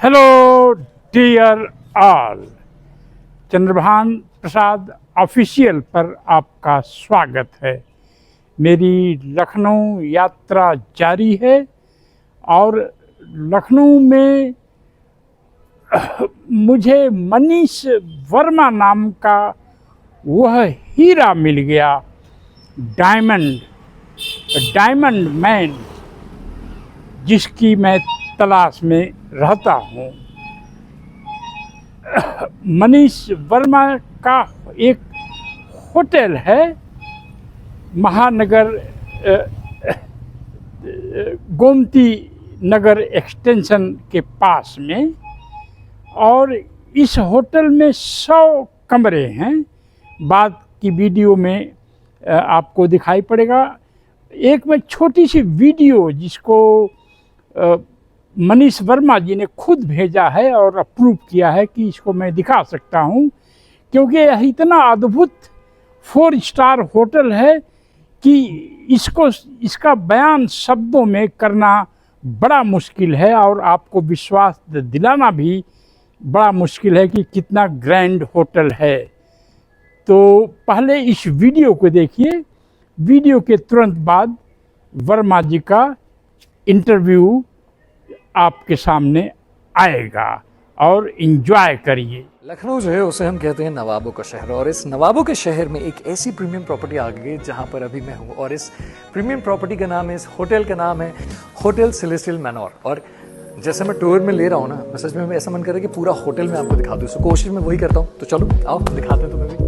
Hello dear all, Chandrabhan प्रसाद official पर आपका स्वागत है। मेरी लखनऊ यात्रा जारी है और लखनऊ में मुझे मनीष वर्मा नाम का वह हीरा मिल गया, डायमंड मैन, जिसकी मैं तलाश में रहता हूँ। मनीष वर्मा का एक होटल है महानगर गोमती नगर एक्सटेंशन के पास में, और इस होटल में 100 कमरे हैं। बाद की वीडियो में आपको दिखाई पड़ेगा। एक में छोटी सी वीडियो जिसको मनीष वर्मा जी ने खुद भेजा है और अप्रूव किया है कि इसको मैं दिखा सकता हूँ, क्योंकि यह इतना अद्भुत 4 स्टार होटल है कि इसका बयान शब्दों में करना बड़ा मुश्किल है, और आपको विश्वास दिलाना भी बड़ा मुश्किल है कि कितना ग्रैंड होटल है। तो पहले इस वीडियो को देखिए। वीडियो के तुरंत बाद वर्मा जी का इंटरव्यू आपके सामने आएगा और एंजॉय करिए। लखनऊ जो है उसे हम कहते हैं नवाबों का शहर, और इस नवाबों के शहर में एक ऐसी प्रीमियम प्रॉपर्टी आ गई जहां पर अभी मैं हूं, और इस प्रीमियम प्रॉपर्टी का नाम है, इस होटल का नाम है होटल सेलेस्टियल मैनोर। और जैसे मैं टूर में ले रहा हूं ना, सच में ऐसा मन कर रहा है कि पूरा होटल में आपको दिखा दूं। सो कोशिश में वही करता हूं। तो चलो आओ दिखाते हैं तुम्हें भी।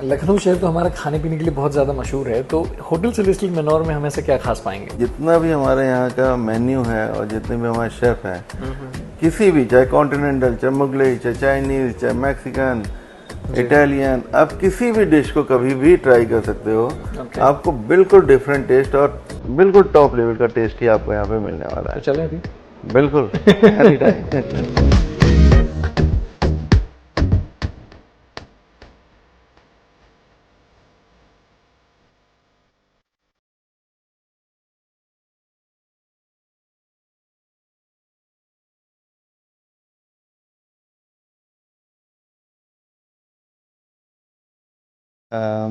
लखनऊ शहर तो हमारा खाने पीने के लिए बहुत ज़्यादा मशहूर है, तो होटल सेलेस्टियल मैनोर में हम ऐसे क्या खास पाएंगे? जितना भी हमारे यहाँ का मेन्यू है और जितने भी हमारे शेफ हैं, किसी भी, चाहे कॉन्टिनेंटल, चाहे मुगलई, चाहे चाइनीज, चाहे मैक्सिकन, इटालियन, आप किसी भी डिश को कभी भी ट्राई कर सकते हो। आपको बिल्कुल डिफरेंट टेस्ट और बिल्कुल टॉप लेवल का टेस्ट ही आपको यहाँ पे मिलने वाला है। तो चलें अभी? बिल्कुल एनी टाइम।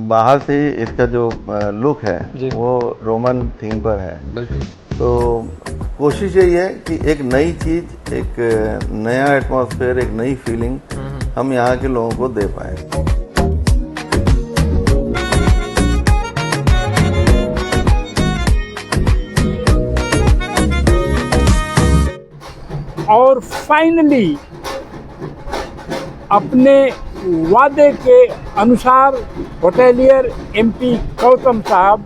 बाहर से इसका जो लुक है वो रोमन थीम पर है। तो कोशिश यही है कि एक नई चीज, एक नया एटमॉस्फेयर, एक नई फीलिंग हम यहाँ के लोगों को दे पाए। और फाइनली अपने वादे के अनुसार होटेलियर एमपी गौतम साहब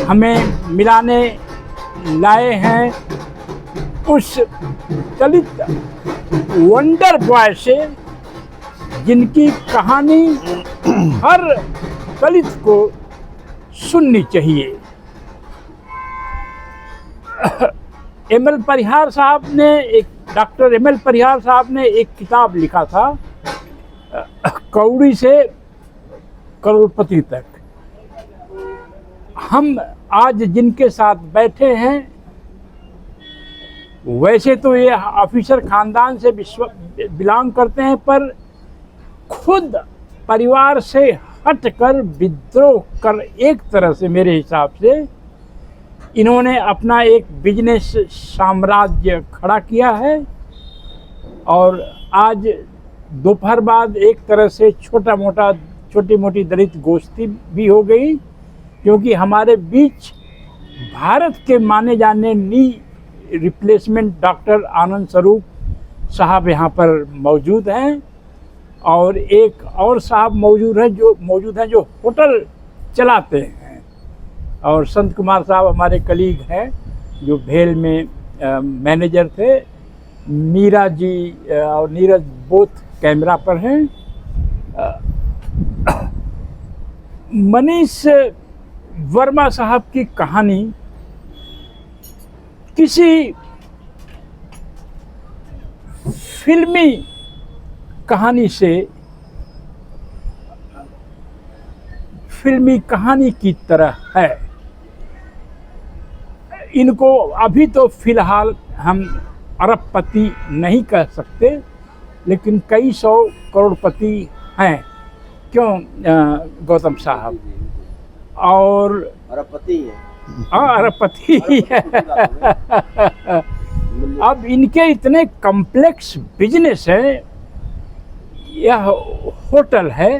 हमें मिलाने लाए हैं उस दलित वंडर बॉय से, जिनकी कहानी हर दलित को सुननी चाहिए। एमएल परिहार साहब ने डॉक्टर एमएल परिहार साहब ने एक किताब लिखा था, कौड़ी से करोड़पति तक। हम आज जिनके साथ बैठे हैं, वैसे तो ये ऑफिसर खानदान से बिलोंग करते हैं, पर खुद परिवार से हटकर विद्रोह कर, एक तरह से मेरे हिसाब से इन्होंने अपना एक बिजनेस साम्राज्य खड़ा किया है। और आज दोपहर बाद एक तरह से छोटी मोटी दलित गोष्ठी भी हो गई, क्योंकि हमारे बीच भारत के माने जाने नी रिप्लेसमेंट डॉक्टर आनंद स्वरूप साहब यहाँ पर मौजूद हैं, और एक और साहब मौजूद हैं जो होटल चलाते हैं, और संत कुमार साहब हमारे कलीग हैं जो भेल में मैनेजर थे। मीरा जी और नीरज बोथ कैमरा पर हैं। मनीष वर्मा साहब की कहानी किसी फिल्मी कहानी से, फिल्मी कहानी की तरह है। इनको अभी तो फिलहाल हम अरबपति नहीं कह सकते, लेकिन कई सौ करोड़पति हैं। क्यों गौतम साहब? और अरबपति है। हाँ, अरबपति ही है। अब इनके इतने कॉम्प्लेक्स बिजनेस है। यह होटल है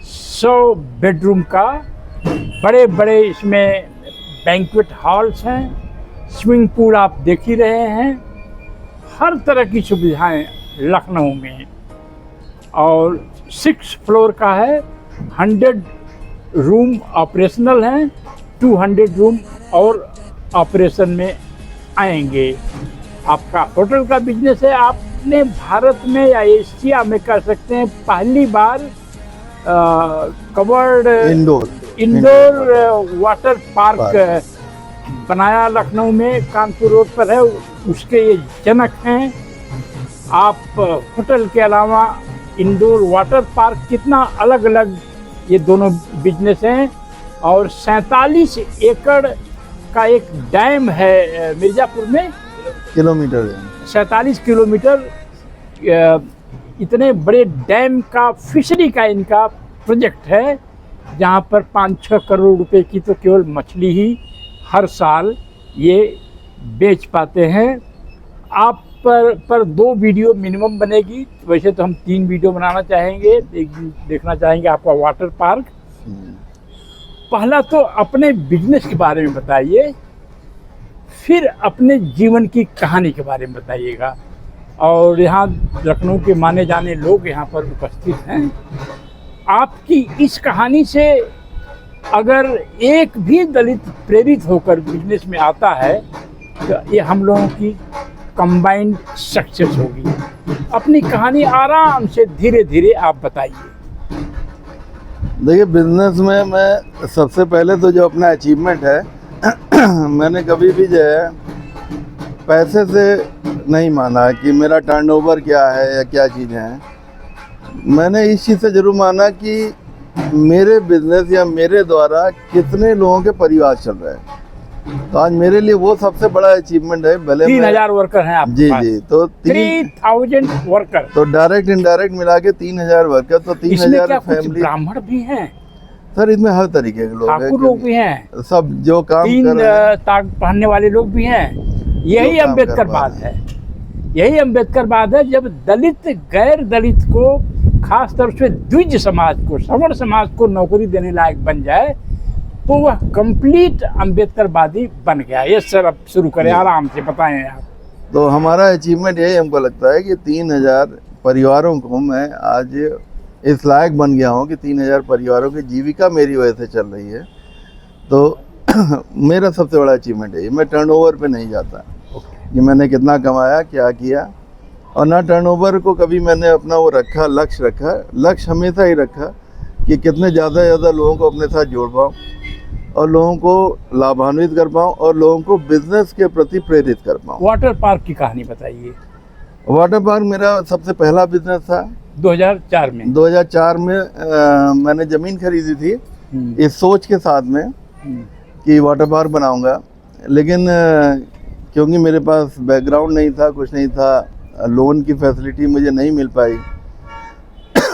100 बेडरूम का, बड़े बड़े इसमें बैंक्वेट हॉल्स हैं, स्विमिंग पूल आप देख ही रहे हैं, हर तरह की सुविधाएं लखनऊ में। और 6 फ्लोर का है, 100 रूम ऑपरेशनल हैं, 200 रूम और ऑपरेशन में आएंगे। आपका होटल का बिजनेस है। आपने भारत में या एशिया में कह सकते हैं पहली बार कवर्ड इंडोर वाटर पार्क बनाया लखनऊ में, कानपुर रोड पर है। उसके ये जनक हैं। आप होटल के अलावा इंडोर वाटर पार्क, कितना अलग अलग ये दोनों बिजनेस हैं। और 47 एकड़ का एक डैम है मिर्ज़ापुर में, किलोमीटर 47 किलोमीटर। इतने बड़े डैम का, फिशरी का इनका प्रोजेक्ट है, जहाँ पर 5-6 करोड़ रुपए की तो केवल मछली ही हर साल ये बेच पाते हैं। आप पर 2 वीडियो मिनिमम बनेगी। वैसे तो हम 3 वीडियो बनाना चाहेंगे। एक देखना चाहेंगे आपका वाटर पार्क। पहला तो अपने बिजनेस के बारे में बताइए, फिर अपने जीवन की कहानी के बारे में बताइएगा। और यहाँ लखनऊ के माने जाने लोग यहाँ पर उपस्थित हैं। आपकी इस कहानी से अगर एक भी दलित प्रेरित होकर बिजनेस में आता है तो ये हम लोगों की कंबाइंड सक्सेस होगी। अपनी कहानी आराम से धीरे धीरे आप बताइए। देखिए, बिजनेस में मैं सबसे पहले तो जो अपना अचीवमेंट है मैंने कभी भी जो है पैसे से नहीं माना कि मेरा टर्नओवर क्या है या क्या चीज़ें हैं। मैंने इस चीज़ से ज़रूर माना कि मेरे बिजनेस या मेरे द्वारा कितने लोगों के परिवार चल रहे हैं। तो आज मेरे लिए वो सबसे बड़ा अचीवमेंट है। भले 3000 वर्कर हैं आपके जी पास। जी, तो 3000 वर्कर, तो डायरेक्ट इनडायरेक्ट मिला के 3000 वर्कर, तो 3000 फैमिली। ब्राह्मण भी हैं सर, इसमें हर तरीके के लोग हैं, ठाकुर लोग भी हैं, सब जो काम 3 कर रहे हैं। ताग पहनने वाले लोग भी हैं। यही काम अम्बेडकर करवा बात रहे है। यही अम्बेडकर बात है। जब दलित गैर दलित को, खास तौर से द्विज समाज को, सवर्ण समाज को नौकरी देने लायक बन जाए तो वह कंप्लीट अम्बेडकरवादी बन गया। ये सर, अब शुरू करें, आराम से बताएं आप। तो हमारा अचीवमेंट यही हमको लगता है कि 3000 परिवारों को मैं आज इस लायक बन गया हूँ कि 3000 परिवारों की जीविका मेरी वजह से चल रही है। तो मेरा सबसे बड़ा अचीवमेंट है। मैं टर्नओवर पे नहीं जाता कि मैंने कितना कमाया, क्या किया, और ना टर्नओवर को कभी मैंने अपना वो रखा, लक्ष्य रखा। लक्ष्य हमेशा ही रखा कि कितने ज़्यादा से ज़्यादा लोगों को अपने साथ जोड़ पाऊँ और लोगों को लाभान्वित कर पाऊँ और लोगों को बिजनेस के प्रति प्रेरित कर पाऊँ। वाटर पार्क की कहानी बताइए। वाटर पार्क मेरा सबसे पहला बिजनेस था। 2004 में 2004 में मैंने ज़मीन खरीदी थी इस सोच के साथ में कि वाटर पार्क बनाऊंगा। लेकिन क्योंकि मेरे पास बैकग्राउंड नहीं था, कुछ नहीं था, लोन की फैसिलिटी मुझे नहीं मिल पाई।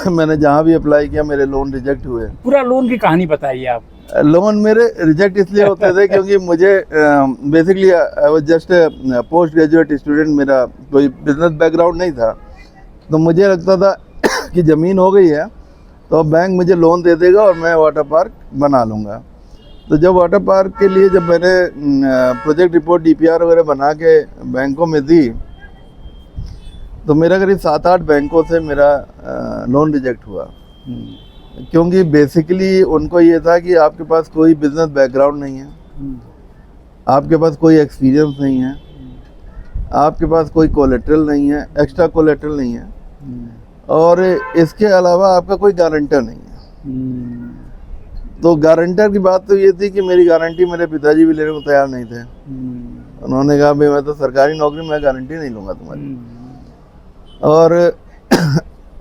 मैंने जहाँ भी अप्लाई किया मेरे लोन रिजेक्ट हुए। पूरा लोन की कहानी बताइए आप। लोन मेरे रिजेक्ट इसलिए होते थे क्योंकि मुझे basically I was just post graduate student, मेरा कोई बिजनेस बैकग्राउंड नहीं था। तो मुझे लगता था कि ज़मीन हो गई है तो बैंक मुझे लोन दे देगा और मैं वाटर पार्क बना लूँगा। तो जब वाटर पार्क के लिए जब मैंने प्रोजेक्ट रिपोर्ट DPR वगैरह बना के बैंकों में दी तो मेरा करीब 7-8 बैंकों से मेरा लोन रिजेक्ट हुआ। क्योंकि बेसिकली उनको ये था कि आपके पास कोई बिजनेस बैकग्राउंड नहीं है, आपके पास कोई एक्सपीरियंस नहीं है, आपके पास कोई कोलेट्रल नहीं है, एक्स्ट्रा कोलेट्रल नहीं है, और इसके अलावा आपका कोई गारंटर नहीं है। तो गारंटर की बात तो ये थी कि मेरी गारंटी मेरे पिताजी भी लेने को तैयार नहीं थे उन्होंने कहा भाई मैं तो सरकारी नौकरी, मैं गारंटी नहीं लूँगा तुम्हारी। और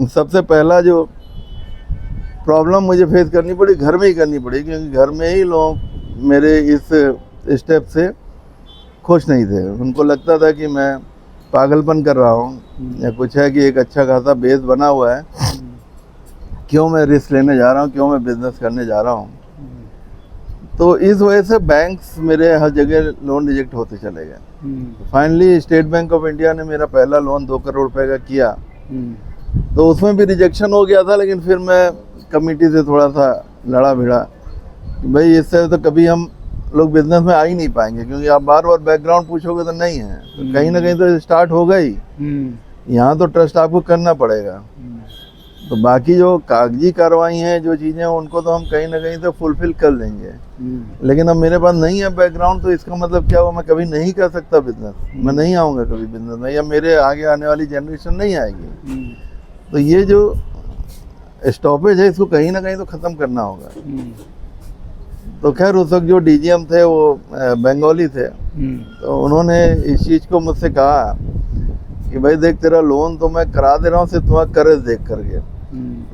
सबसे पहला जो प्रॉब्लम मुझे फेस करनी पड़ी घर में ही करनी पड़ी, क्योंकि घर में ही लोग मेरे इस स्टेप से खुश नहीं थे। उनको लगता था कि मैं पागलपन कर रहा हूँ या कुछ है, कि एक अच्छा खासा बेस बना हुआ है, क्यों मैं रिस्क लेने जा रहा हूँ, क्यों मैं बिजनेस करने जा रहा हूँ। तो इस वजह से बैंक्स मेरे हर जगह लोन रिजेक्ट होते चले गए। Finally state bank of India ने मेरा पहला लोन 2 करोड़ रुपए का किया, तो उसमें भी रिजेक्शन हो गया था। लेकिन फिर मैं कमेटी से थोड़ा सा लड़ा भिड़ा कि भाई इससे तो कभी हम लोग बिजनेस में आ ही नहीं पाएंगे, क्योंकि आप बार बार बैकग्राउंड पूछोगे तो नहीं है, तो कहीं ना कहीं तो स्टार्ट होगा ही। यहाँ तो ट्रस्ट आपको करना पड़ेगा। तो बाकी जो कागजी कार्रवाई हैं, जो चीज़ें हैं, उनको तो हम कहीं ना कहीं तो फुलफिल कर लेंगे। लेकिन अब मेरे पास नहीं है बैकग्राउंड, तो इसका मतलब क्या हुआ, मैं कभी नहीं कर सकता बिजनेस, मैं नहीं आऊँगा कभी बिजनेस में, या मेरे आगे आने वाली जनरेशन नहीं आएगी। तो ये जो स्टॉपेज है, इसको कहीं ना कहीं तो ख़त्म करना होगा। तो खैर उस वक्त जो डीजीएम थे वो बंगाली थे, तो उन्होंने इस चीज़ को मुझसे कहा कि भाई देख, तेरा लोन तो मैं करा दे रहा हूँ सिर्फ तुम्हारा कर्ज देख करके,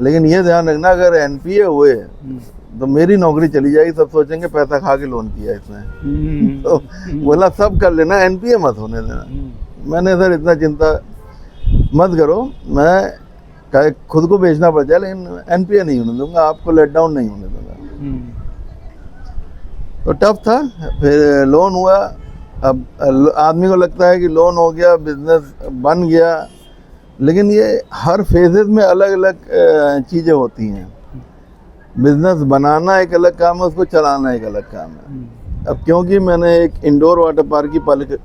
लेकिन ये ध्यान रखना अगर एनपीए हुए तो मेरी नौकरी चली जाएगी, सब सोचेंगे पैसा खा के लोन किया इसने। तो बोला सब कर लेना, एनपीए मत होने देना। मैंने सर इतना चिंता मत करो, मैं खुद को बेचना पड़ जाए लेकिन एनपीए नहीं होने दूंगा, आपको लेट डाउन नहीं होने दूंगा। तो टफ था। फिर लोन हुआ। अब आदमी को लगता है कि लोन हो गया, बिजनेस बन गया, लेकिन ये हर फेजेस में अलग अलग चीज़ें होती हैं। बिजनेस बनाना एक अलग काम है, उसको चलाना एक अलग काम है। अब क्योंकि मैंने एक इंडोर वाटर पार्क की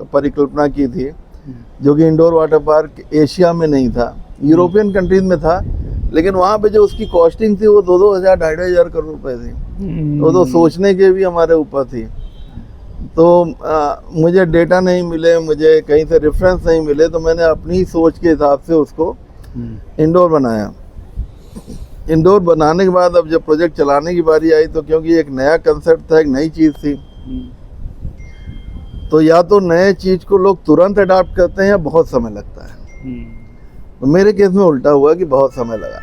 परिकल्पना की थी, जो कि इंडोर वाटर पार्क एशिया में नहीं था, यूरोपियन कंट्रीज में था, लेकिन वहाँ पे जो उसकी कॉस्टिंग थी वो 2-2 हज़ार 2,500 करोड़ रुपए थी। तो सोचने के भी हमारे ऊपर थी। तो मुझे डेटा नहीं मिले, मुझे कहीं से रेफरेंस नहीं मिले, तो मैंने अपनी सोच के हिसाब से उसको इंडोर बनाया। इंडोर बनाने के बाद अब जब प्रोजेक्ट चलाने की बारी आई, तो क्योंकि एक नया कंसेप्ट था, एक नई चीज़ थी, तो या तो नए चीज़ को लोग तुरंत अडाप्ट करते हैं या बहुत समय लगता है। तो मेरे केस में उल्टा हुआ कि बहुत समय लगा,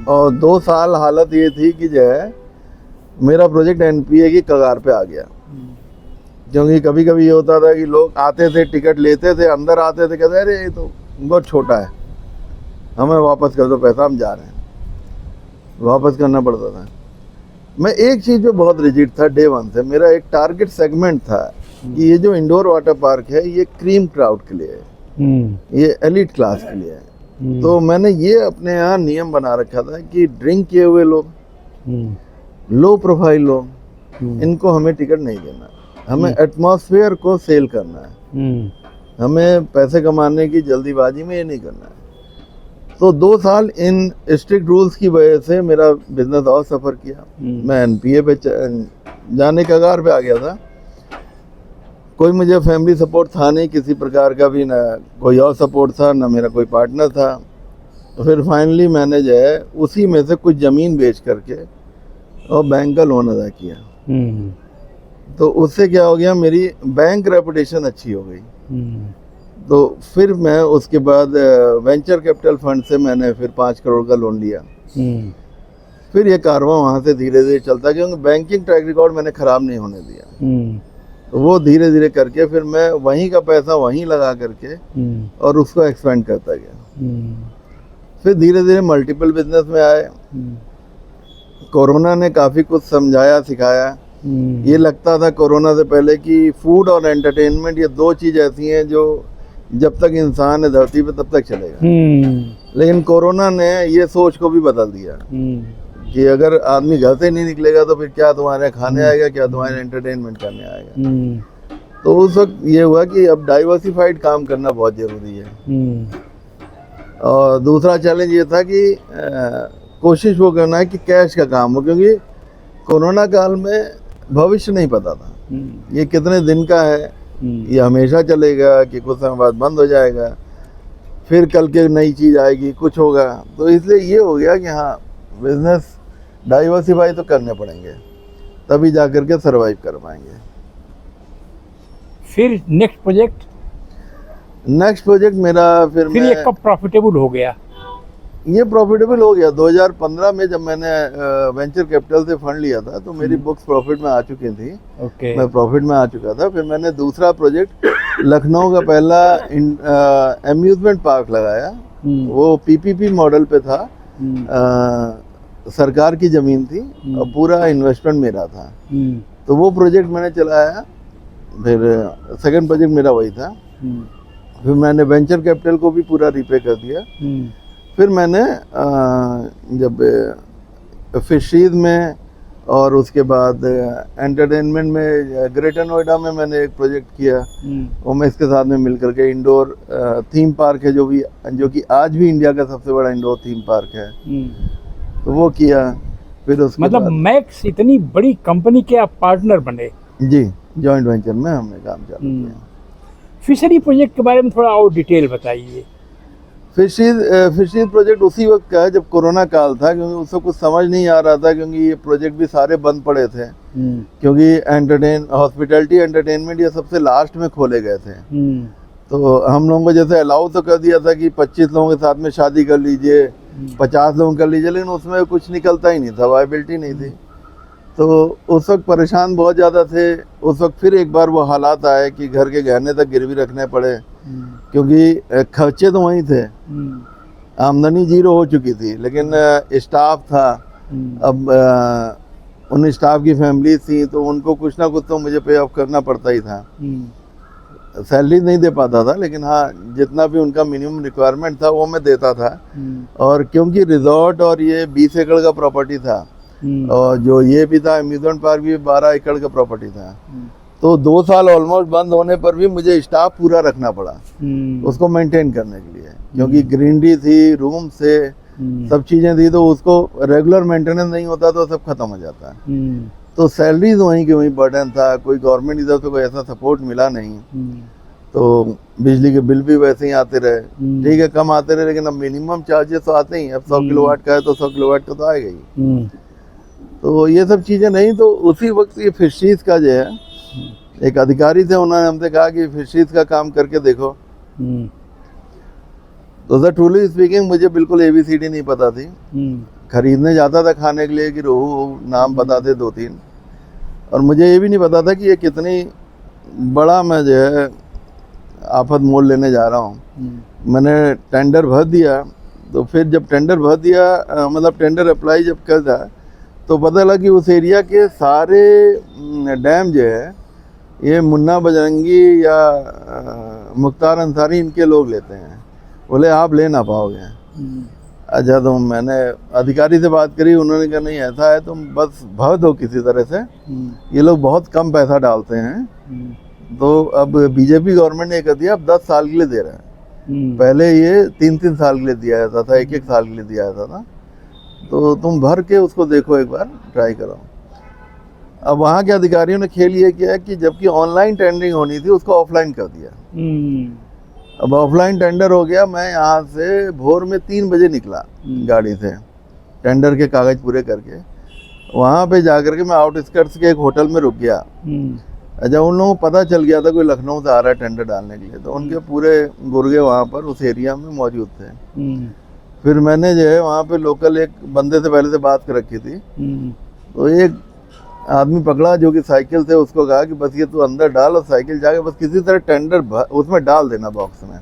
और 2 साल हालत ये थी कि जो है मेरा प्रोजेक्ट एनपीए की कगार पे आ गया। क्योंकि कभी कभी ये होता था कि लोग आते थे, टिकट लेते थे, अंदर आते थे, कहते अरे ये तो बहुत छोटा है, हमें वापस कर दो पैसा, हम जा रहे हैं, वापस करना पड़ता था। मैं एक चीज़ पे बहुत रिजिड था डे 1 से। मेरा एक टारगेट सेगमेंट था कि ये जो इंडोर वाटर पार्क है ये क्रीम क्राउड के लिए है, ये एलिट क्लास के लिए है। तो मैंने ये अपने यहाँ नियम बना रखा था कि ड्रिंक किए हुए लोग, लो प्रोफाइल लोग, इनको हमें टिकट नहीं देना, हमें एटमॉस्फेयर को सेल करना है, हमें पैसे कमाने की जल्दीबाजी में ये नहीं करना है। तो 2 साल इन स्ट्रिक्ट रूल्स की वजह से मेरा बिजनेस और सफ़र किया। मैं एनपीए पे जाने के कगार पे आ गया था। कोई मुझे फैमिली सपोर्ट था नहीं किसी प्रकार का भी, ना कोई और सपोर्ट था, ना मेरा कोई पार्टनर था। तो फिर फाइनली मैंने जो है उसी में से कुछ ज़मीन बेच करके और बैंक का लोन अदा किया। तो उससे क्या हो गया, मेरी बैंक रेपुटेशन अच्छी हो गई। तो फिर मैं उसके बाद वेंचर कैपिटल फंड से मैंने फिर 5 करोड़ का लोन लिया। फिर ये कारवां वहाँ से धीरे धीरे चलता, क्योंकि बैंकिंग ट्रैक रिकॉर्ड मैंने ख़राब नहीं होने दिया। तो वो धीरे धीरे करके फिर मैं वहीं का पैसा वहीं लगा करके और उसको एक्सपेंड करता गया। फिर धीरे धीरे मल्टीपल बिजनेस में आए। कोरोना ने काफ़ी कुछ समझाया, सिखाया। ये लगता था कोरोना से पहले कि फूड और एंटरटेनमेंट ये 2 चीज़ ऐसी हैं जो जब तक इंसान है धरती पे तब तक चलेगा। लेकिन कोरोना ने ये सोच को भी बदल दिया कि अगर आदमी घर से नहीं निकलेगा तो फिर क्या तुम्हारे खाने आएगा, क्या तुम्हारे एंटरटेनमेंट करने आएगा। तो उस वक्त ये हुआ कि अब डाइवर्सिफाइड काम करना बहुत ज़रूरी है। और दूसरा चैलेंज ये था कि कोशिश वो करना है कि कैश का काम हो, क्योंकि कोरोना काल में भविष्य नहीं पता था, ये कितने दिन का है, ये हमेशा चलेगा कि कुछ समय बाद बंद हो जाएगा, फिर कल के नई चीज़ आएगी, कुछ होगा। तो इसलिए ये हो गया कि हाँ बिजनेस डाइवर्सिफाई तो करने पड़ेंगे, तभी जा कर के सर्वाइव कर पाएंगे। फिर नेक्स्ट प्रोजेक्ट मेरा फिर मैं ये कब प्रॉफिटेबल हो गया? ये प्रॉफिटेबल हो गया 2015 में, जब मैंने वेंचर कैपिटल से फंड लिया था तो मेरी बुक्स प्रॉफिट में आ चुकी थी। ओके। मैं प्रॉफिट में आ चुका था। फिर मैंने दूसरा प्रोजेक्ट लखनऊ का पहला अम्यूजमेंट पार्क लगाया। वो पीपीपी मॉडल पे था। सरकार की ज़मीन थी और पूरा इन्वेस्टमेंट मेरा था। तो वो प्रोजेक्ट मैंने चलाया। फिर सेकंड प्रोजेक्ट मेरा वही था। फिर मैंने वेंचर कैपिटल को भी पूरा रीपे कर दिया। फिर मैंने जब फिशरीज में और उसके बाद एंटरटेनमेंट में ग्रेटर नोएडा में मैंने एक प्रोजेक्ट किया। वो मैं इसके साथ में मिलकर के इंडोर थीम पार्क है जो कि आज भी इंडिया का सबसे बड़ा इंडोर थीम पार्क है, तो वो किया। फिर उसके मतलब मैक्स इतनी बड़ी कंपनी के आप पार्टनर बने? जी, जॉइंट वेंचर में हमने काम चालू किया। फिशरी प्रोजेक्ट के बारे में थोड़ा और डिटेल बताइए। फिशरीज प्रोजेक्ट उसी वक्त का है जब कोरोना काल था, क्योंकि उसको कुछ समझ नहीं आ रहा था, क्योंकि ये प्रोजेक्ट भी सारे बंद पड़े थे। क्योंकि हॉस्पिटैलिटी एंटरटेनमेंट ये सबसे लास्ट में खोले गए थे। तो हम लोगों को जैसे अलाउ तो कर दिया था कि 25 लोगों के साथ में शादी कर लीजिए, 50 लोगों कर लीजिए, लेकिन उसमें कुछ निकलता ही नहीं था, वायबिलिटी नहीं थी। तो उस वक्त परेशान बहुत ज़्यादा थे। उस वक्त फिर एक बार वो हालात आए कि घर के गहने तक गिरवी रखने पड़े, क्योंकि खर्चे तो वहीं थे, आमदनी जीरो हो चुकी थी, लेकिन स्टाफ था। अब उन स्टाफ की फैमिली थी, तो उनको कुछ ना कुछ तो मुझे पे ऑफ करना पड़ता ही था। सैलरी नहीं दे पाता था, लेकिन हाँ जितना भी उनका मिनिमम रिक्वायरमेंट था वो मैं देता था। और क्योंकि रिजॉर्ट और ये 20 एकड़ का प्रॉपर्टी था, और जो ये भी था अम्यूजमेंट पार्क भी 12 एकड़ का प्रॉपर्टी था, तो 2 साल ऑलमोस्ट बंद होने पर भी मुझे स्टाफ पूरा रखना पड़ा उसको मेंटेन करने के लिए, क्योंकि ग्रीनरी थी, रूम से सब चीज़ें थी, तो उसको रेगुलर मेंटेनेंस नहीं होता तो सब खत्म हो जाता है। तो सैलरीज वहीं की वहीं बर्डन था, कोई गवर्नमेंट इधर से कोई ऐसा सपोर्ट मिला नहीं। तो बिजली के बिल भी वैसे ही आते रहे, ठीक है कम आते रहे, लेकिन अब मिनिमम चार्जेस तो आते ही। अब 100 किलोवाट का है तो 100 किलोवाट का तो आएगा ही। तो ये सब चीज़ें नहीं। तो उसी वक्त ये फिशरीज का जो है एक अधिकारी थे, उन्होंने हमसे कहा कि फिशरीज का काम करके देखो। तो सर ट्रूली स्पीकिंग मुझे बिल्कुल ABCD नहीं पता थी। खरीदने जाता था खाने के लिए कि रोहू नाम बताते 2-3, और मुझे ये भी नहीं पता था कि ये कितनी बड़ा मैं जो है आफत मोल लेने जा रहा हूँ। मैंने टेंडर भर दिया। तो फिर जब टेंडर भर दिया, मतलब टेंडर अप्लाई जब कर था, तो पता लगा कि उस एरिया के सारे डैम जो है ये मुन्ना बजरंगी या मुख्तार अंसारी इनके लोग लेते हैं। बोले आप ले ना पाओगे। अच्छा, तो मैंने अधिकारी से बात करी, उन्होंने कहा नहीं ऐसा है, तुम बस भर दो किसी तरह से, ये लोग बहुत कम पैसा डालते हैं। तो अब बीजेपी गवर्नमेंट ने कर दिया, अब 10 साल के लिए दे रहे हैं। पहले ये 3-3 साल के लिए दिया जाता था, 1-1 साल के लिए दिया जाता था। तो तुम भर के उसको देखो, एक बार ट्राई करो। अब वहाँ के अधिकारियों ने खेल ये किया कि जबकि ऑनलाइन टेंडरिंग होनी थी उसको ऑफलाइन कर दिया। अब ऑफलाइन टेंडर हो गया। मैं यहाँ से भोर में 3 बजे निकला गाड़ी से, टेंडर के कागज पूरे करके। वहाँ पे जाकर के मैं आउटस्कर्ट्स के एक होटल में रुक गया। अच्छा, उन लोगों को पता चल गया था कोई लखनऊ से आ रहा है टेंडर डालने के लिए, तो उनके पूरे गुर्गे वहाँ पर उस एरिया में मौजूद थे। फिर मैंने जो है वहाँ पे लोकल एक बंदे से पहले से बात कर रखी थी। तो एक आदमी पकड़ा जो कि साइकिल से, उसको कहा कि बस ये तू अंदर डाल और साइकिल जाके बस किसी तरह टेंडर उसमें डाल देना बॉक्स में,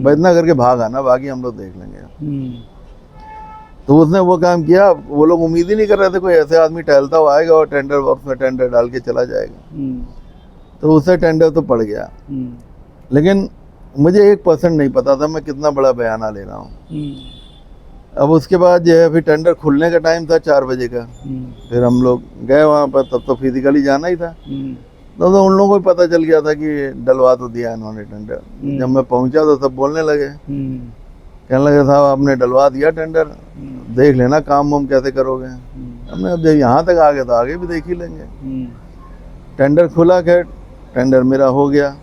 बस इतना करके भाग आना, बाकी हम लोग देख लेंगे। तो उसने वो काम किया। वो लोग उम्मीद ही नहीं कर रहे थे कोई ऐसे आदमी टहलता हुआ आएगा और टेंडर बॉक्स में टेंडर डाल के चला जाएगा। तो उससे टेंडर तो पड़ गया, लेकिन मुझे 1% नहीं पता था मैं कितना बड़ा बयाना ले रहा हूँ। अब उसके बाद जो है फिर टेंडर खुलने का टाइम था 4 बजे का। फिर हम लोग गए वहाँ पर, तब तो फिजिकली जाना ही था। तो उन लोगों को पता चल गया था कि डलवा तो दिया इन्होंने टेंडर। जब मैं पहुँचा तो सब बोलने लगे, कहने लगे साहब आपने डलवा दिया टेंडर, देख लेना काम वाम कैसे करोगे। हमने अब जब यहाँ तक आ गए तो आगे भी देख ही लेंगे। टेंडर खुला, खैर टेंडर मेरा हो गया।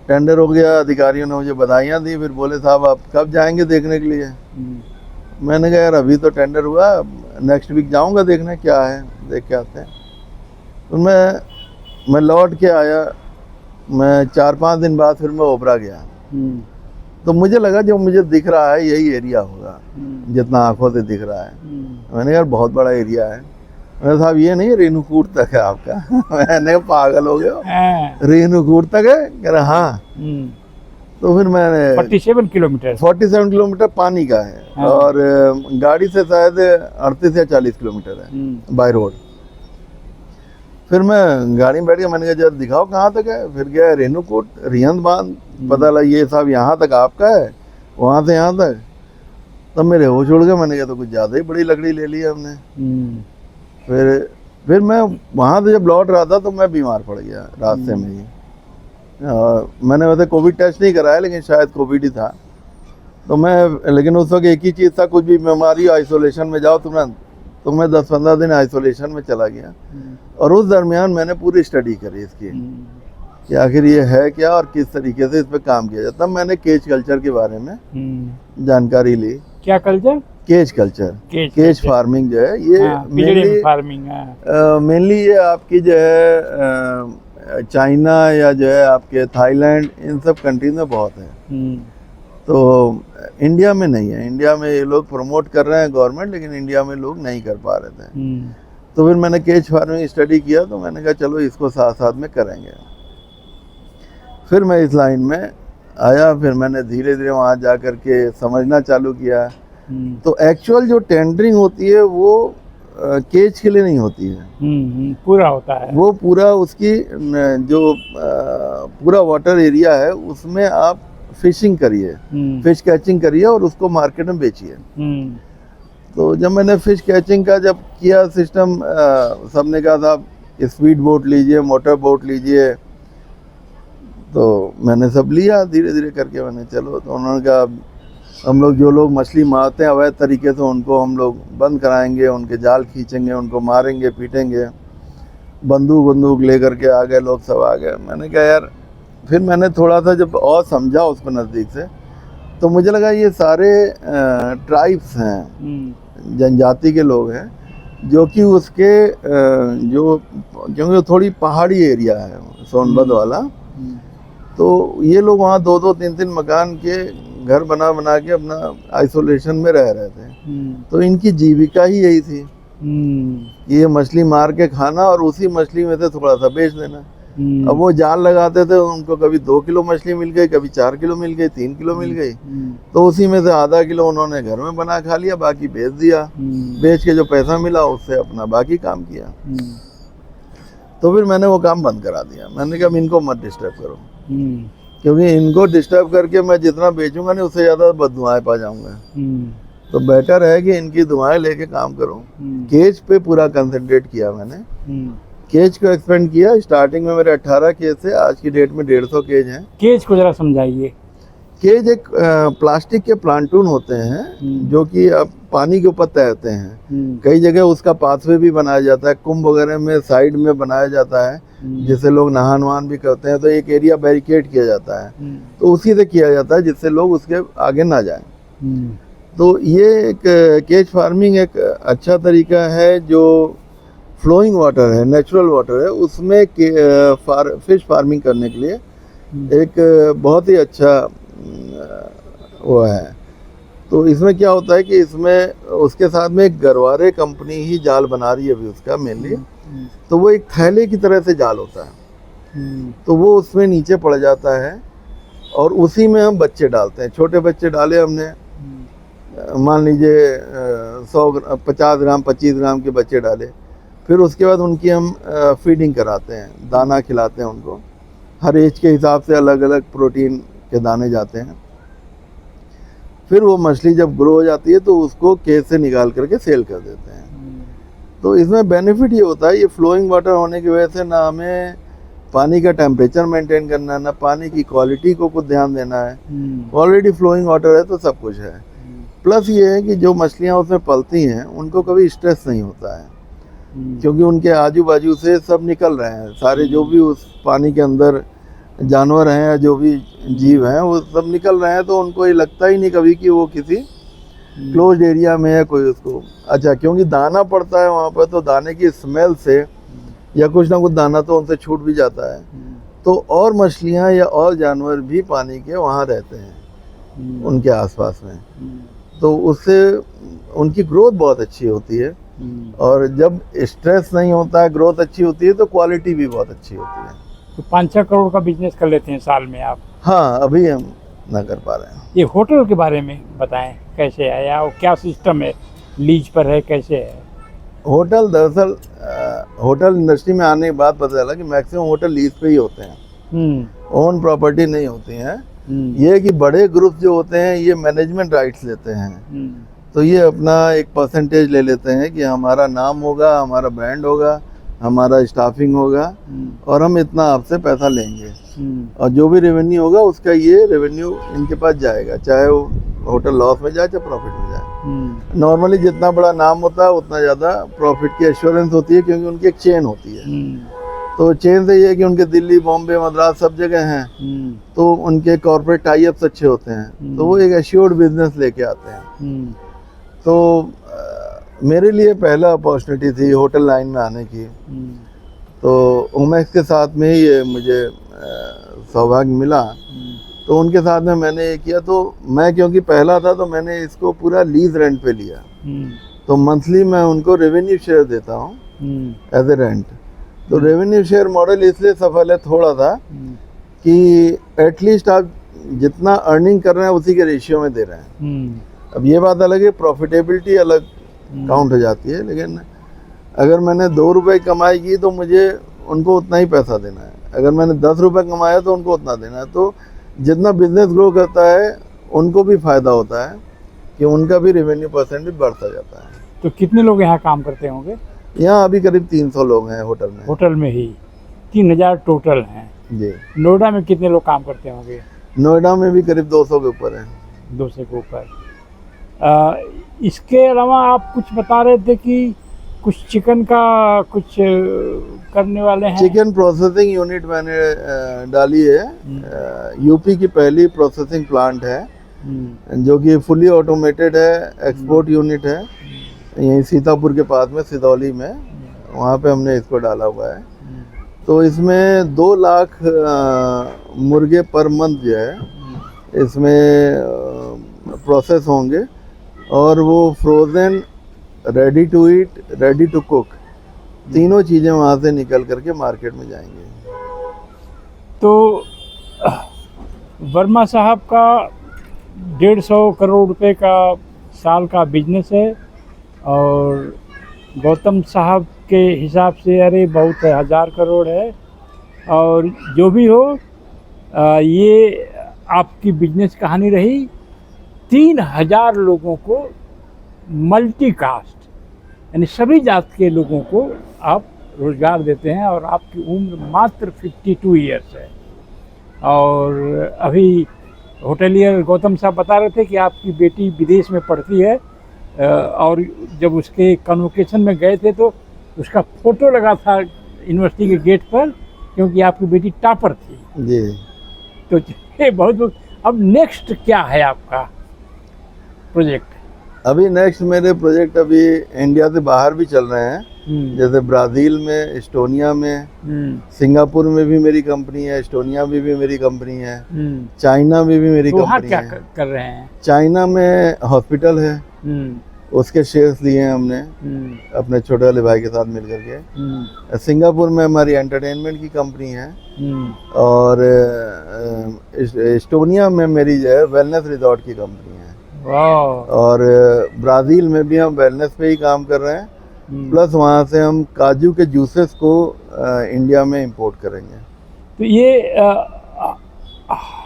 टेंडर हो गया, अधिकारियों ने मुझे बधाइयाँ दी। फिर बोले साहब आप कब जाएंगे देखने के लिए। मैंने कहा यार अभी तो टेंडर हुआ, नेक्स्ट वीक जाऊंगा देखने क्या है, देख के आते हैं। तो मैं लौट के आया मैं 4-5 दिन बाद फिर मैं ओबरा गया। हम्म, तो मुझे लगा जो मुझे दिख रहा है यही एरिया होगा, जितना आंखों से दिख रहा है। मैंने कहा बहुत बड़ा एरिया है। मैंने साहब ये नहीं रेणुकूट तक है आपका? मैंने कहा पागल हो गए हो, हाँ, रेणुकूट तक है? कह रहा हाँ। तो फिर मैंने 47 किलोमीटर। 47 किलोमीटर पानी का है, हाँ। और गाड़ी से शायद 38 या 40 किलोमीटर है बाय रोड। फिर मैं गाड़ी में बैठ के मैंने कहा जरा दिखाओ कहाँ तक है। फिर गया रेणुकूट, रिहंद बांध, पता लगा ये साहब यहाँ तक आपका है, वहाँ से यहाँ तक। तब मेरे होश उड़ गए। मैंने कहा तो कुछ ज़्यादा ही बड़ी लकड़ी ले ली हमने। फिर मैं वहाँ से जब लौट रहा था तो मैं बीमार पड़ गया रास्ते में ही। मैंने वैसे कोविड टेस्ट नहीं कराया, लेकिन शायद कोविड ही था। तो मैं, लेकिन उस वक्त एक ही चीज़ था, कुछ भी बीमारी आइसोलेशन में जाओ तुरंत। तो मैं 10-15 दिन आइसोलेशन में चला गया, और उस दरमियान मैंने पूरी स्टडी करी इसकी कि आखिर ये है क्या और किस तरीके से इस पर काम किया जाता। तब मैंने केज कल्चर के बारे में जानकारी ली। क्या culture? Cage culture, cage farming जो है ये मेनली फार्मिंग मेनली ये आपकी जो है चाइना या जो है आपके थाईलैंड, इन सब कंट्रीज में बहुत है। तो इंडिया में नहीं है। इंडिया में ये लोग प्रमोट कर रहे हैं गवर्नमेंट, लेकिन इंडिया में लोग नहीं कर पा रहे थे। तो फिर मैंने केज फार्मिंग स्टडी किया, तो मैंने कहा चलो इसको साथ साथ में करेंगे। फिर मैं इस लाइन में आया। फिर मैंने धीरे धीरे वहाँ जा कर के समझना चालू किया। तो एक्चुअल जो टेंडरिंग होती है वो केज के लिए नहीं होती है, पूरा होता है वो पूरा उसकी जो पूरा वाटर एरिया है उसमें आप फिशिंग करिए, फिश कैचिंग करिए और उसको मार्केट में बेचिए। तो जब मैंने फिश कैचिंग का जब किया सिस्टम, सबने कहा था स्पीड बोट लीजिए, मोटर बोट लीजिए। तो मैंने सब लिया धीरे धीरे करके। मैंने चलो, तो उन्होंने कहा हम लोग जो लोग मछली मारते हैं अवैध तरीके से उनको हम लोग बंद कराएंगे, उनके जाल खींचेंगे, उनको मारेंगे पीटेंगे। बंदूक ले करके आ गए लोग, सब आ गए। मैंने कहा यार, फिर मैंने थोड़ा सा जब और समझा उसको नज़दीक से, तो मुझे लगा ये सारे ट्राइब्स हैं, जनजाति के लोग हैं, जो कि उसके जो, क्योंकि थोड़ी पहाड़ी एरिया है सोनभद्र वाला, तो ये लोग वहाँ 2-2, 3-3 मकान के घर बना बना के अपना आइसोलेशन में रह रहे थे। तो इनकी जीविका ही यही थी, ये मछली मार के खाना और उसी मछली में से थोड़ा सा बेच देना। अब वो जाल लगाते थे, उनको कभी 2 किलो मछली मिल गई, कभी 4 किलो मिल गई, 3 किलो मिल गई, तो उसी में से आधा किलो उन्होंने घर में बना खा लिया, बाकी बेच दिया। बेच के जो पैसा मिला उससे अपना बाकी काम किया। तो फिर मैंने वो काम बंद करा दिया। मैंने कहा इनको मत डिस्टर्ब करो, क्योंकि इनको डिस्टर्ब करके मैं जितना बेचूंगा नहीं उससे ज़्यादा बददुआएं पा जाऊंगा। तो बेटर है कि इनकी दुआएं लेके काम करो। केज पे पूरा कंसंट्रेट किया मैंने, केज को एक्सपेंड किया। स्टार्टिंग में मेरे 18 केज थे, आज की डेट में 150 केज हैं। केज को जरा समझाइए। केज एक प्लास्टिक के प्लांटून होते हैं जो कि अब पानी के ऊपर तैरते हैं। कई जगह उसका पाथवे भी बनाया जाता है, कुंभ वगैरह में साइड में बनाया जाता है, जिससे लोग नहान वहान भी करते हैं। तो एक एरिया बैरिकेड किया जाता है, तो उसी से किया जाता है जिससे लोग उसके आगे ना जाएं। तो ये एक केज फार्मिंग एक अच्छा तरीका है जो फ्लोइंग वाटर है, नेचुरल वाटर है, उसमें फिश फार्मिंग करने के लिए एक बहुत ही अच्छा वो है। तो इसमें क्या होता है कि इसमें उसके साथ में एक गरवारे कंपनी ही जाल बना रही है अभी उसका मेनली। तो वो एक थैले की तरह से जाल होता है, तो वो उसमें नीचे पड़ जाता है और उसी में हम बच्चे डालते हैं। छोटे बच्चे डाले हमने, मान लीजिए 50 ग्राम 25 ग्राम के बच्चे डाले। फिर उसके बाद उनकी हम फीडिंग कराते हैं, दाना खिलाते हैं उनको। हर एज के हिसाब से अलग अलग प्रोटीन के दाने जाते हैं। फिर वो मछली जब ग्रो हो जाती है तो उसको केज से निकाल करके सेल कर देते हैं। तो इसमें बेनिफिट ये होता है, ये फ्लोइंग वाटर होने की वजह से ना हमें पानी का टेम्परेचर मेंटेन करना है, ना पानी की क्वालिटी को कुछ ध्यान देना है। ऑलरेडी फ्लोइंग वाटर है तो सब कुछ है। प्लस ये है कि जो मछलियाँ उसमें पलती हैं उनको कभी स्ट्रेस नहीं होता है, क्योंकि उनके आजू बाजू से सब निकल रहे हैं। सारे जो भी उस पानी के अंदर जानवर हैं या जो भी जीव हैं वो सब निकल रहे हैं, तो उनको ये लगता ही नहीं कभी कि वो किसी क्लोज्ड एरिया में है कोई उसको। अच्छा, क्योंकि दाना पड़ता है वहाँ पर, तो दाने की स्मेल से या कुछ ना कुछ दाना तो उनसे छूट भी जाता है, तो और मछलियाँ या और जानवर भी पानी के वहाँ रहते हैं उनके आसपास में, तो उससे उनकी ग्रोथ बहुत अच्छी होती है। और जब स्ट्रेस नहीं होता है, ग्रोथ अच्छी होती है, तो क्वालिटी भी बहुत अच्छी होती है। तो 5-6 करोड़ का बिजनेस कर लेते हैं साल में आप। हाँ, अभी हम ना कर पा रहे हैं। ये होटल के बारे में बताएं, कैसे है या वो क्या सिस्टम है, लीज पर है, कैसे है? होटल दरअसल होटल इंडस्ट्री में आने के बाद पता चला कि मैक्सिमम होटल लीज पे ही होते हैं, ओन प्रॉपर्टी नहीं होती हैं। ये है कि बड़े ग्रुप जो होते हैं ये मैनेजमेंट राइट्स लेते हैं, तो ये अपना एक परसेंटेज ले लेते हैं कि हमारा नाम होगा, हमारा ब्रांड होगा, हमारा स्टाफिंग होगा और हम इतना आपसे पैसा लेंगे, और जो भी रेवेन्यू होगा उसका ये रेवेन्यू इनके पास जाएगा, चाहे वो होटल लॉस में जाए चाहे प्रॉफिट में जाए। नॉर्मली जितना बड़ा नाम होता है उतना ज़्यादा प्रॉफिट की एश्योरेंस होती है, क्योंकि उनकी एक चेन होती है। तो चेन से ये है कि उनके दिल्ली, बॉम्बे, मद्रास सब जगह हैं, तो उनके कॉर्पोरेट टाई अप्स अच्छे होते हैं, तो वो एक एश्योर्ड बिजनेस लेके आते हैं। तो मेरे लिए पहला अपॉर्चुनिटी थी होटल लाइन में आने की, तो ओमेक्स के साथ में ही मुझे सौभाग्य मिला, तो उनके साथ में मैंने ये किया। तो मैं क्योंकि पहला था तो मैंने इसको पूरा लीज रेंट पे लिया, तो मंथली मैं उनको रेवेन्यू शेयर देता हूँ एज ए रेंट। तो रेवेन्यू शेयर मॉडल इसलिए सफल है थोड़ा सा कि एटलीस्ट आप जितना अर्निंग कर रहे हैं उसी के रेशियो में दे रहे हैं। अब ये बात अलग है, प्रॉफिटेबिलिटी अलग काउंट हो जाती है, लेकिन अगर मैंने 2 रुपए कमाई की तो मुझे उनको उतना ही पैसा देना है, अगर मैंने 10 रुपए कमाया तो उनको उतना देना है। तो जितना बिजनेस ग्रो करता है उनको भी फायदा होता है कि उनका भी रेवेन्यू परसेंटेज बढ़ता जाता है। तो कितने लोग यहाँ काम करते होंगे? यहाँ अभी करीब 300 लोग हैं होटल में। होटल में ही 3000 टोटल हैं जी। नोएडा में कितने लोग काम करते होंगे? नोएडा में भी करीब 200 के ऊपर है। 200 के ऊपर। इसके अलावा आप कुछ बता रहे थे कि कुछ चिकन का कुछ करने वाले हैं। चिकन प्रोसेसिंग यूनिट मैंने डाली है, यूपी की पहली प्रोसेसिंग प्लांट है जो कि फुली ऑटोमेटेड है, एक्सपोर्ट यूनिट है, यहीं सीतापुर के पास में सिदौली में, वहाँ पे हमने इसको डाला हुआ है। तो इसमें 2 लाख मुर्गे पर मंथ जो है इसमें प्रोसेस होंगे, और वो frozen, ready to eat, ready to cook, तीनों चीज़ें वहाँ से निकल करके मार्केट में जाएंगी। तो वर्मा साहब का 150 करोड़ रुपए का साल का बिजनेस है, और गौतम साहब के हिसाब से अरे बहुत 1000 करोड़ है। और जो भी हो, ये आपकी बिजनेस कहानी रही। 3000 लोगों को मल्टी कास्ट यानी सभी जात के लोगों को आप रोज़गार देते हैं, और आपकी उम्र मात्र 52 ईयर्स है। और अभी होटलियर गौतम साहब बता रहे थे कि आपकी बेटी विदेश में पढ़ती है, और जब उसके कन्वोकेशन में गए थे तो उसका फ़ोटो लगा था यूनिवर्सिटी के गेट पर, क्योंकि आपकी बेटी टॉपर थी जी। तो ये बहुत। अब नेक्स्ट क्या है आपका प्रोजेक्ट? अभी नेक्स्ट मेरे प्रोजेक्ट अभी इंडिया से बाहर भी चल रहे हैं, जैसे ब्राज़ील में, एस्टोनिया में, सिंगापुर में भी मेरी कंपनी है, एस्टोनिया में भी मेरी कंपनी है, चाइना में भी मेरी कंपनी क्या है। कर रहे हैं? चाइना में हॉस्पिटल है, उसके शेयर्स लिए हैं हमने अपने छोटे वाले भाई के साथ मिल करके। सिंगापुर में हमारी एंटरटेनमेंट की कंपनी है, और एस्टोनिया में मेरी जो है वेलनेस रिजॉर्ट की कंपनी है, और ब्राज़ील में भी हम वेलनेस पे ही काम कर रहे हैं, प्लस वहाँ से हम काजू के जूसेस को इंडिया में इंपोर्ट करेंगे। तो ये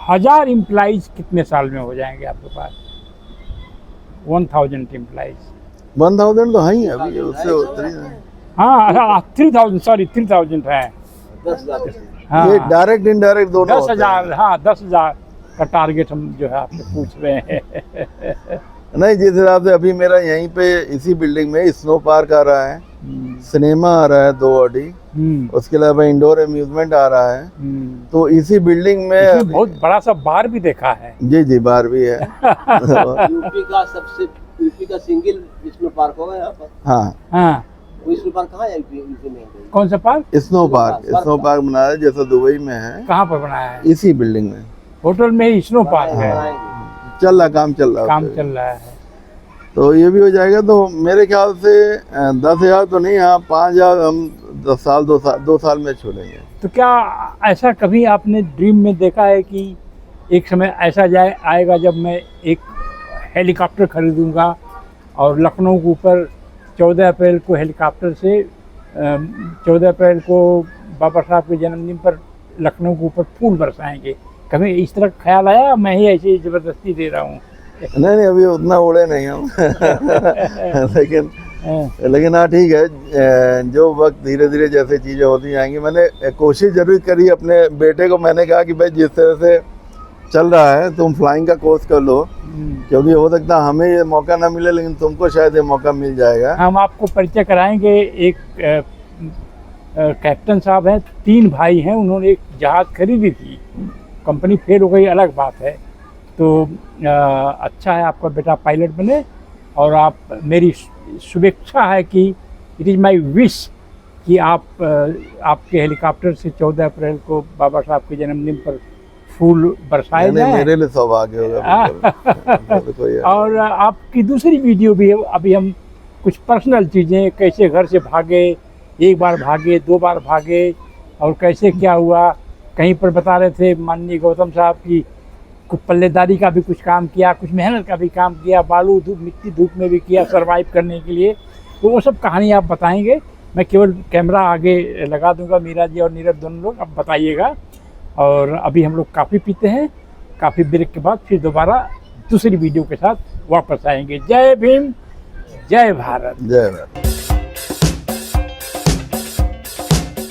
1000 एम्प्लॉइज कितने साल में हो जाएंगे आपके पास? 1000 एम्प्लॉइज? 1000 तो है ही अभी, उससे उतरी है। हाँ 3000, सॉरी 3000 है। 10,00,000 हाँ, ये डायरेक्ट इनडायरेक्ट दोनों होते हैं। 10,000, हाँ 10,000 का टारगेट हम जो है आपसे पूछ रहे हैं। नहीं, जिस हिसाब से अभी मेरा यहीं पे इसी बिल्डिंग में स्नो पार्क आ रहा है, सिनेमा आ रहा है 2 ऑडी, उसके अलावा इंडोर अम्यूजमेंट आ रहा है, तो इसी बिल्डिंग में बहुत बड़ा सा बार भी देखा है। जी जी, बार भी है। यूपी का सिंगल स्नो पार्क होगा यहाँ पर। हाँ हाँ, वो स्कूल पार्क कहाँ है यूपी में? कौन सा पार्क? स्नो पार्क बना है जैसा दुबई में है, कहाँ पर बनाया है? इसी बिल्डिंग में होटल में ही स्नो पार्क है, बनाएंगे। चल रहा, काम चल रहा काम है। चल रहा है। तो ये भी हो जाएगा। तो मेरे ख्याल से 10,000 तो नहीं, हाँ 5,000 हम 10 साल 2 साल में छोड़ेंगे। तो क्या ऐसा कभी आपने ड्रीम में देखा है कि एक समय ऐसा आएगा जब मैं एक हेलीकॉप्टर खरीदूंगा और लखनऊ के ऊपर 14 अप्रैल को हेलीकॉप्टर से 14 अप्रैल को बाबा साहब के जन्मदिन पर लखनऊ के ऊपर फूल बरसाएंगे? कभी इस तरह ख्याल आया? मैं ही ऐसी ज़बरदस्ती दे रहा हूँ। नहीं अभी उतना उड़े नहीं हम लेकिन हाँ ठीक है, जो वक्त धीरे धीरे जैसे चीज़ें होती जाएंगी। मैंने कोशिश जरूर करी, अपने बेटे को मैंने कहा कि भाई जिस तरह से चल रहा है तुम फ्लाइंग का कोर्स कर लो, क्योंकि हो सकता है हमें ये मौका ना मिले लेकिन तुमको शायद ये मौका मिल जाएगा। हम आपको परिचय कराएंगे। एक कैप्टन साहब हैं, 3 भाई हैं, उन्होंने एक जहाज़ खरीदी थी, कंपनी फेल हो गई, अलग बात है। तो अच्छा है आपका बेटा पायलट बने, और आप, मेरी शुभेच्छा है कि इट इज़ माय विश कि आप आपके हेलीकॉप्टर से 14 अप्रैल को बाबा साहब के जन्मदिन पर फूल बरसाए जाएं। मेरे लिए सौभाग्य होगा। और आपकी दूसरी वीडियो भी है, अभी हम कुछ पर्सनल चीज़ें, कैसे घर से भागे, 1 बार भागे, 2 बार भागे, और कैसे क्या हुआ, कहीं पर बता रहे थे माननीय गौतम साहब की कुछ पल्लेदारी का भी कुछ काम किया, कुछ मेहनत का भी काम किया, बालू धूप मिट्टी धूप में भी किया सरवाइव करने के लिए। तो वो सब कहानी आप बताएंगे, मैं केवल कैमरा आगे लगा दूंगा, मीरा जी और नीरज दोनों लोग, आप बताइएगा। और अभी हम लोग काफ़ी पीते हैं, काफ़ी ब्रेक के बाद फिर दोबारा दूसरी वीडियो के साथ वापस आएंगे। जय भीम, जय भारत। जय भारत।